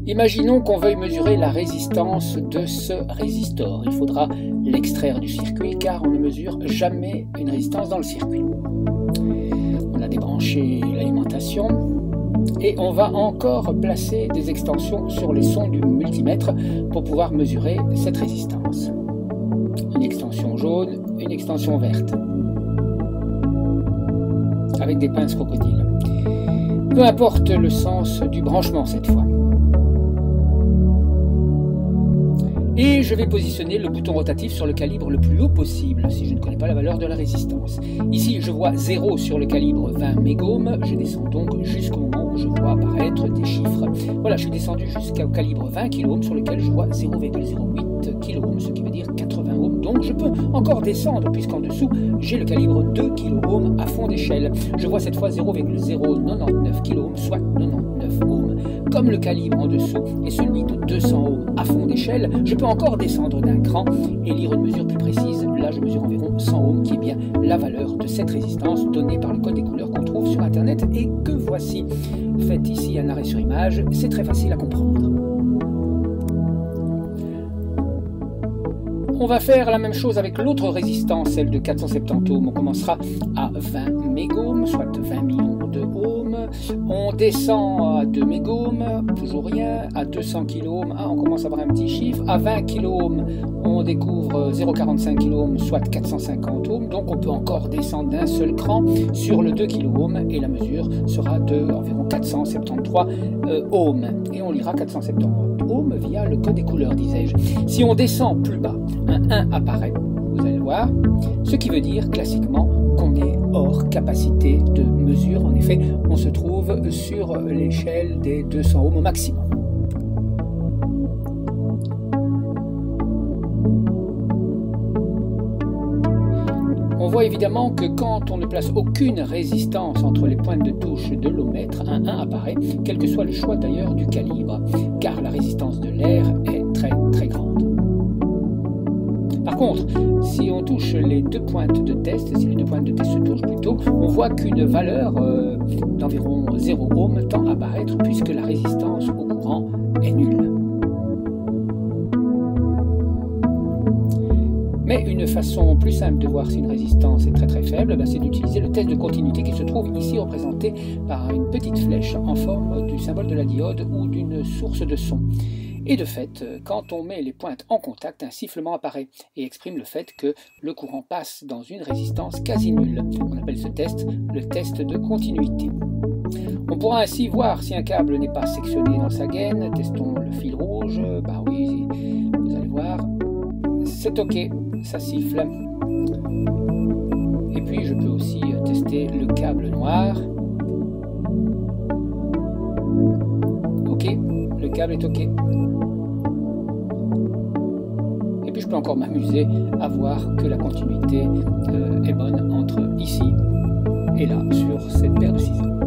Imaginons qu'on veuille mesurer la résistance de ce résistor. Il faudra l'extraire du circuit car on ne mesure jamais une résistance dans le circuit. On a débranché l'alimentation et on va encore placer des extensions sur les sons du multimètre pour pouvoir mesurer cette résistance. Une extension jaune, une extension verte avec des pinces crocodiles. Peu importe le sens du branchement cette fois. Et je vais positionner le bouton rotatif sur le calibre le plus haut possible, si je ne connais pas la valeur de la résistance. Ici, je vois 0 sur le calibre 20 mégohms. Je descends donc jusqu'au moment où je vois apparaître des chiffres. Voilà, je suis descendu jusqu'au calibre 20 kOhm sur lequel je vois 0,08 kOhm, ce qui veut dire 80 ohms. Donc je peux encore descendre, puisqu'en dessous, j'ai le calibre 2 kOhm à fond d'échelle. Je vois cette fois 0,099 kOhm, soit 99 ohms. Comme le calibre en dessous est celui de 200 ohms à fond d'échelle, je peux encore descendre d'un cran et lire une mesure plus précise. Là, je mesure environ 100 ohms, qui est bien la valeur de cette résistance donnée par le code des couleurs qu'on trouve sur Internet et que voici. Faites ici un arrêt sur image, c'est très facile à comprendre. On va faire la même chose avec l'autre résistance, celle de 470 ohms. On commencera à 20 mégohms, soit 20 millions de ohms. On descend à 2 mégohms, toujours rien. À 200 kOhms, on commence à avoir un petit chiffre. À 20 kOhms, on découvre 0,45 kOhms, soit 450 ohms. Donc on peut encore descendre d'un seul cran sur le 2 kOhms et la mesure sera de environ 473 ohms. Et on lira 470 ohms via le code des couleurs, disais-je. Si on descend plus bas, un 1 apparaît, vous allez le voir, ce qui veut dire classiquement qu'on est hors capacité de mesure. En effet, on se trouve sur l'échelle des 200 ohms au maximum. On voit évidemment que quand on ne place aucune résistance entre les pointes de touche de l'ohmètre, un 1 apparaît, quel que soit le choix d'ailleurs du calibre, car la résistance de l'air est très grande. Par contre, si on touche les deux pointes de test, si les deux pointes de test se touchent plutôt, on voit qu'une valeur d'environ 0 ohm tend à apparaître puisque la résistance au courant est nulle. Mais une façon plus simple de voir si une résistance est très faible, c'est d'utiliser le test de continuité qui se trouve ici représenté par une petite flèche en forme du symbole de la diode ou d'une source de son. Et de fait, quand on met les pointes en contact, un sifflement apparaît et exprime le fait que le courant passe dans une résistance quasi nulle. On appelle ce test le test de continuité. On pourra ainsi voir si un câble n'est pas sectionné dans sa gaine. Testons le fil rouge. Bah oui, vous allez voir, c'est OK, ça siffle. Et puis je peux aussi tester le câble noir. OK, le câble est OK. Et puis je peux encore m'amuser à voir que la continuité est bonne entre ici et là sur cette paire de ciseaux.